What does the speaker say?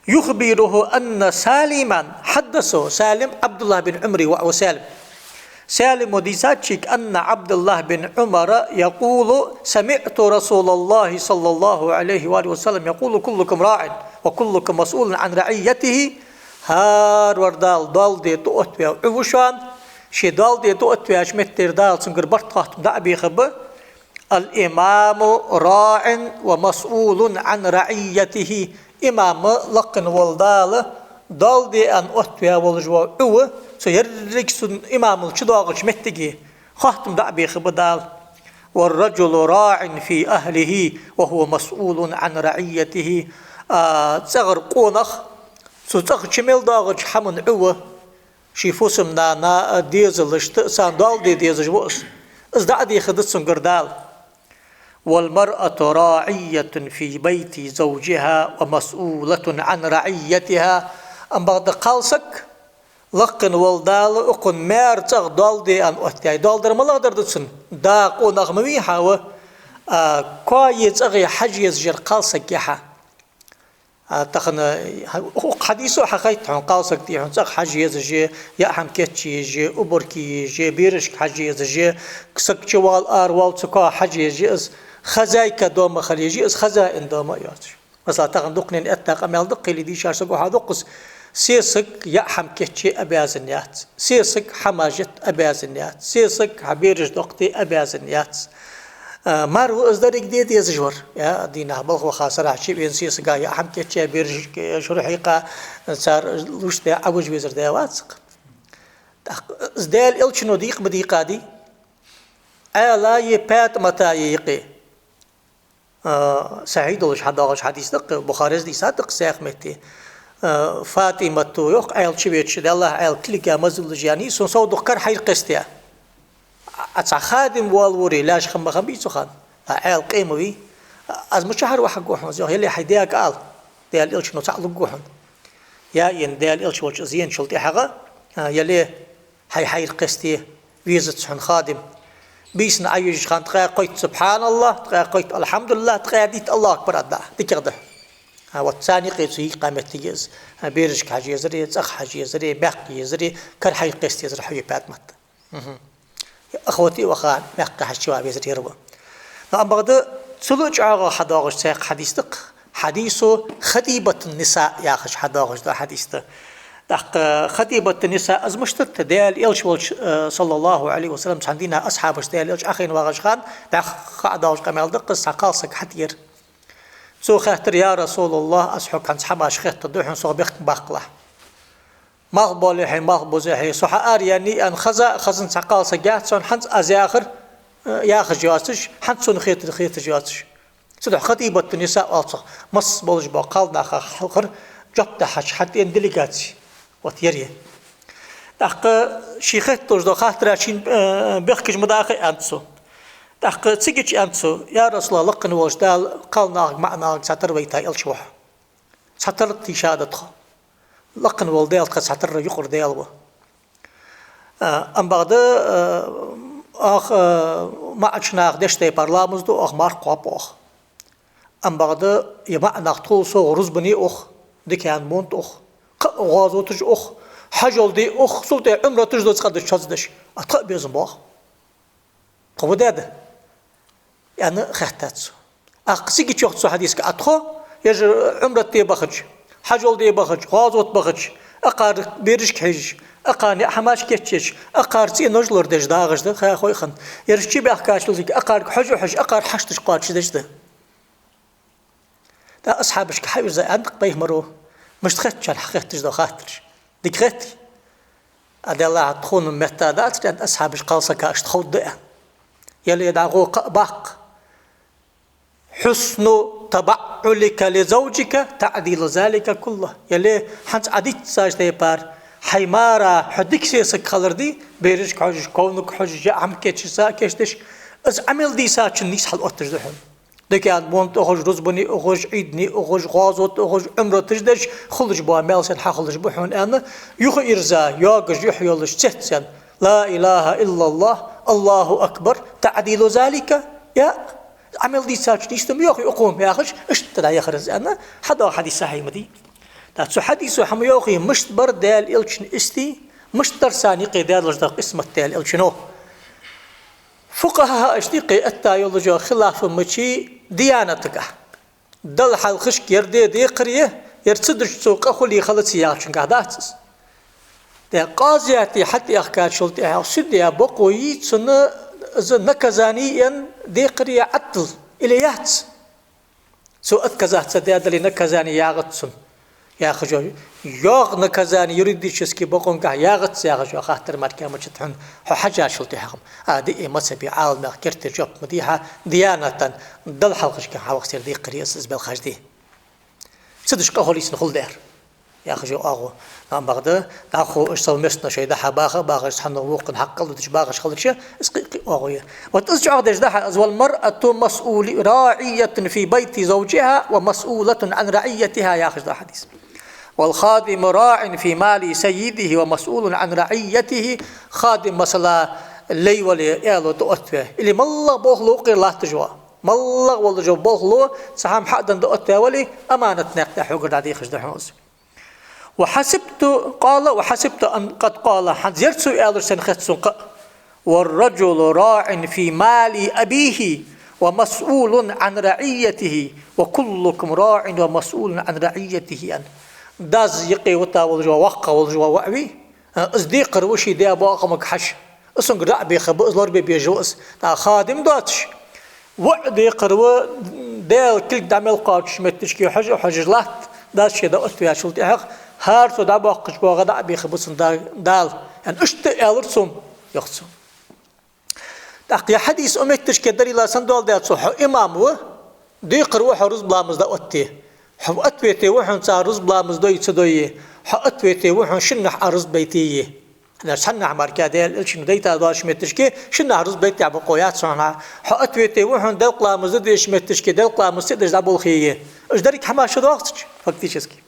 يخبره أن سالما حدثه سالم عبد الله بن عمر وسالم سالم وديساتشيك أن عبد الله بن عمر يقول سمعت رسول الله صلى الله عليه وآله وسلم يقول كلكم راع وكلكم مسؤول عن رعيته هار وردال دال دي تؤتوى عوشان شي دال دي تؤتوى شمتر دال سنقر برطات دعبي خب الإمام راع ومسؤول عن رعيته إمام لقن والدال دال دي أن أتوى والجوا عوه سيرك سن إمام الشداغش متجي خاتم دعبي خبدال والرجل راع في أهله وهو مسؤول عن رعيته صغر قونخ سوتخ شمل داغش حمن عوه شي فوسمنا نا ديزلشت سان دال دي ديزج وس ازدعدي خدت سنقردال والمرأة راعية في بيت زوجها ومسؤولة عن رعيتها أم بعد قالسك لقن والدال أقن مار تغ دال دي أن أحتاج دال در ملا دردسن داق ونغمي حاوة كويس أغي حجيز جر قالسك يحا تخن حديثه حقيقة عن قالسك دي عن تغ حجيز جي يا حمكتشي جي أبركي جي بيرشك حجيز جي كسك جوال وال تكا حجيز جي خزايك دوما خليجي خزائن دوما ياتش مثلا تغن دقنين اتاق امال دقي لدي شارسك وها دقس سيسك يحم كتشي ابازنيات سيسك حماجت ابازنيات سيسك حبيرج دقتي ابازنيات مارو ازدرك دي يزجور يا دينا بلغ وخاسر عشي بين سيسك يحم كتشي بيرج شرحيقه صار لوش ده عوج وزر ده واتسق ازدال الشنو ديق بديقادي الا يبات متى يقي سعيد وش حداغش حديث دق بخاري دي صادق سيخ متي فاطمة يوق عيل شبيتش الله عيل كليكا مزل جاني سو صودق كر حي قستيا اتع خادم والوري لاش خم خبيص خان عيل قيموي از مشهر وحق وحن زو يلي حيداك قال ديال الش نو تعلق وحن يا ين ديال الش وش زين شلتي حقا يلي حي قستي ويزت حن خادم بيسن عيش خان تقايت سبحان الله تقايت الحمد لله تقايت الله أكبر الله تكرده والثاني قيسي قامت يز بيرج حاجة يزري تأخ حاجة يزري باقي يزري كل حي قيس يزري حبي بعد مت أخوتي وخان باقي حشوا يزري ربا نعم بعد سلوك عاقة حداقش ساق حديثك حديثه خطيبة النساء يا خش حداقش ده حديثه خطيبة النساء أزمشتت ديال إلش والش صلى الله عليه وسلم عندنا أصحابش ديال إلش أخين واغش خان قعداوش قمال دقس عقالسك حتير سو خاطر يا رسول الله أصحك عن صحابش خيط تدوحن سو بيخت باقله مغبول حي مغبوز حي سو حار يعني أن خزن عقالسك جات سون حنس أزاخر ياخذ جواسش حنسون خيط جواسش سو خطيبة النساء أصح مص بولج باقال داخل حلقر جبت حتى ديليغاتي وتيريه داق شيخت توجد خاطر عشان بيحكي مداخل أنتسو داق تيجي أنتسو يا رسول الله لقن وجدال قالنا معنا ساتر ويتاي الشوح ساتر تشادتخ لقن والدال ساتر يقر ديالو أم بعد أخ ما أشنا دشتي برلامز دو أخ مار قاب أخ أم بعد يمعنا طول سو رزبني أخ دكان مونت أخ غازوتش أخ حجل دي أخ سلطة عمره تجدد قدش شزدش أطلق بيزن باخ قبوداده يعني خحتاتسو أقسيكي تشوختسو حديثك أطخو يجر عمره تي بخج حجل دي بخج غازوت بخج أقار بيرشك حج أقار حماش كيتشيش أقار تي نجلر دش داغش ده خيا خوي خن يرشي بأحكاش لزيك أقار حج أقار حشتش قاتش دش ده دا أصحابش كحيو زي عندك بيه مرو مش تختش الحقيقة تجد خاطر ديك خاتي أدي الله تخون متادات لأن أصحابش قالسك أشتخود دقا يلي يدعغو باق حسن تبعلك لزوجك تعديل ذلك كله يلي حنس عديد ساجد بار حيمارا حديك سيسك خلر دي بيرجك حجج كونك حجج عم كيتش سا كيشتش از عمل دي ساچن نيس حل أتش دحن دكان بونت أخرج رزبني أخرج عيدني أخرج غازوت أخرج عمرة تجدش خلج بوا مالسن حخلج بحون أنا يخ إرزا ياقج يحيولش تهتسن لا إله إلا الله الله أكبر تعديل ذلك يا عمل دي ساج نيستم ياخي أقوم ياخش اشترى يخرز أنا حدا حديث صحيح مدي تاتسو حديثو حميوخي مشت بردال إلشن استي مشت ترساني قيدال لجدق اسم التال إلشنو فقهاء اشتيقي التايولوجيا خلاف مچي ديانتك دل حلقش يردي دي قريه يرتصدش سوق أخولي خلص ياخشن قاداتس ده قاضياتي حتى أخكار شلتها سديا بقوي تسنة نكزانيا دي قريه عطل إليات سو أتكزات سديا دلي نكزاني ياغتسن يا خجو ياغ نكزاني يريد يشسكي بقون كه ياغت يا خجو خاطر مركا مشتحن حاجة شلتهم هذه مسبي عالم كرت جوب مديها ديانة ضل حلقش كه حوقسير دي قريس زبل خجدي صدش قهولي سنخل دير يا خجو أغو نعم بغدا تأخو اشتغل مسنا شيء ده حباخ باغ سبحانه وقن حق الله تشباغش خلك شيء اسقي أغويا وتسجع ده جدها أزوال المرأة مسؤول راعية في بيت زوجها ومسؤولة عن رعيتها يا خجد حديث والخادم راع في مال سيده ومسؤول عن رعيته خادم مثلا اللي ولي إلو تؤتوه اللي مالله بوخلو قير الله تجوا مالله والله جو بوخلو سحام حقا تؤتوه ولي أمانة نقطة حقر عدي خجد حوز وحسبت أن قد قال حزيرت سؤال سنخت سنق والرجل راع في مال أبيه ومسؤول عن رعيته وكلكم راع ومسؤول عن رعيته أن داز يقي وتا والجوا وقا والجوا وعوي أصديق روشي دي أباقمك حش أسنق رعبي خبؤ زلور بيجوز خادم داتش وعدي قروا ديل كل دعمل قاتش متشكي حج وحجلات داز شي دقت يا شلتي حق هار سو دابقش بوغدا بيخبصن دال يعني اشتقالرسم يخصم تاقي حديث امتش كدري لا سندول دات صح امامو دي قرو حرز بلامز دا اوتي حو اتويتي وحن صار رز بلامز دوي تدوي حو اتويتي وحن شنح ارز بيتي انا شنح ماركاديل شنو ديتا داش متشكي شنح رز بيتي بقويات صنع حو اتويتي وحن دلق لامز ديش متشكي دلق لامز دش دابول خيه اش درك حماشه وقتك فاكتيشسكي